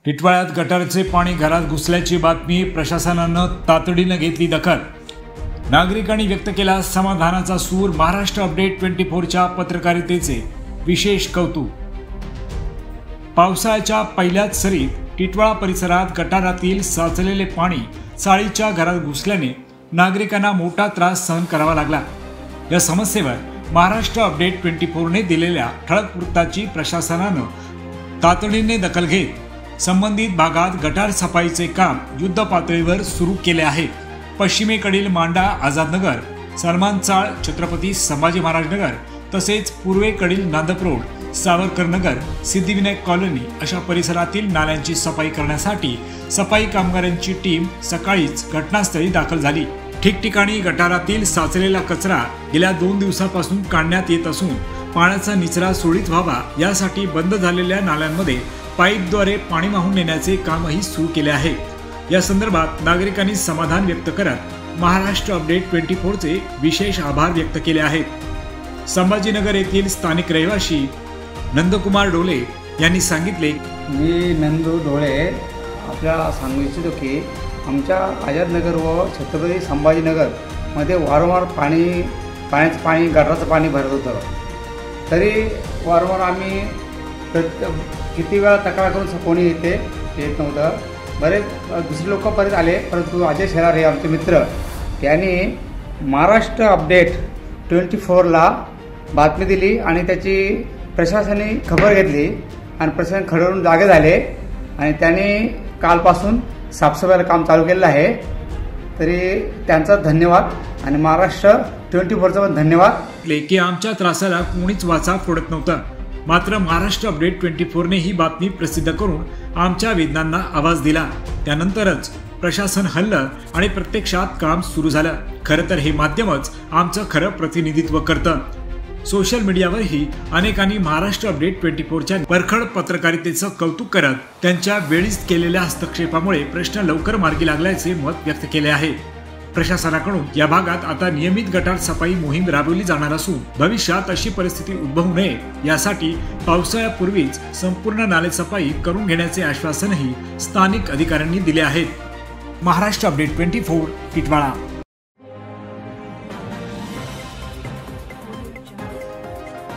टिटवाळ्यात गटारचे पाणी घरात घुसल्याची बातमी, प्रशासनानं तातडीनं घेतली दखल। नागरिकांनी व्यक्त केला समाधानाचा सूर। महाराष्ट्र अपडेट 24च्या पत्रकारितेचे विशेष कौतुक। पावसाळ्याच्या पहिल्याच सरीत टिटवाळा परिसरात गटारातील साचलेले पाणी चाळीच्या घरात घुसल्याने नागरिकांना मोठा त्रास सहन करावा लागला। या समस्येवर महाराष्ट्र अपडेट 24ने दिलेल्या ठळक वृत्ताची प्रशासनानं तातडीने दखल घेत संबंधित भागात गटार सफाईचे काम युद्ध पातळीवर सुरू केले आहे। पश्चिमेकडील मांडा आझादनगर, सलमान चाळ, छत्रपती संभाजी महाराज नगर तसेच पूर्वेकडील नांदप्रौढ, सावरकर नगर, सिद्धिविनायक कॉलनी अशा परिसरातील नाल्यांची सफाई करण्यासाठी सफाई कामगारांची टीम सकाळीच घटनास्थळी दाखल झाली। ठिकठिकाणी गटारातील साचलेला कचरा गेल्या 2 दिवसांपासून काढण्यात येत असून पाण्याचा निचरा सुरळीत व्हावा यासाठी बंद झालेल्या नाल्यांमध्ये पाईपद्वारे पाणी वाहून नेण्याचे कामही सुरू केले आहे। या संदर्भात नागरिकांनी समाधान व्यक्त करत महाराष्ट्र अपडेट 24चे विशेष आभार व्यक्त केले आहेत। संभाजीनगर येथील स्थानिक रहिवासी नंदकुमार डोले यांनी सांगितले, मी नंदू डोळे आपल्याला सांगू इच्छितो की आमच्या आझादनगर व छत्रपती संभाजीनगर मध्ये वारंवार पाण्याचं पाणी गटाराचं पाणी भरत होतं। तरी वारंवार आम्ही किती वेळा तक्रार करून कोणी येत नव्हतं। बरेच दुसरे लोक परत आले, परंतु अजय शेलार हे आमचे मित्र यांनी महाराष्ट्र अपडेट 24ला बातमी दिली आणि त्याची प्रशासनाने खबर घेतली आणि प्रशासन खडवून जागे झाले आणि त्यांनी कालपासून साफसफाईला काम चालू केलेलं आहे। तरी त्यांचा धन्यवाद आणि महाराष्ट्र 24चा पण धन्यवाद। की आमच्या त्रासाला कोणीच वाचा फोडत नव्हतं, मात्र महाराष्ट्र अपडेट 24ने ही बातमी प्रसिद्ध करून आमच्या वेदनांना आवाज दिला। त्यानंतरच प्रशासन हललं आणि प्रत्यक्षात काम सुरू झालं। खरं तर हे माध्यमच आमचं खरं प्रतिनिधित्व करतं। सोशल मीडियावरही अनेकांनी महाराष्ट्र अपडेट 24च्या परखड पत्रकारितेचं कौतुक करत त्यांच्या वेळीच केलेल्या हस्तक्षेपामुळे प्रश्न लवकर मार्गी लागल्याचे मत व्यक्त केले आहे। प्रशासनाकडून या भागात आता नियमित गटार सफाई मोहीम राबवली जाणार असून भविष्यात अशी परिस्थिती उद्भवू नये यासाठी पावसाळ्यापूर्वीच संपूर्ण नाले सफाई करून घेण्याचे आश्वासनही स्थानिक अधिकाऱ्यांनी दिले आहे। महाराष्ट्र अपडेट 24 टिटवाळा।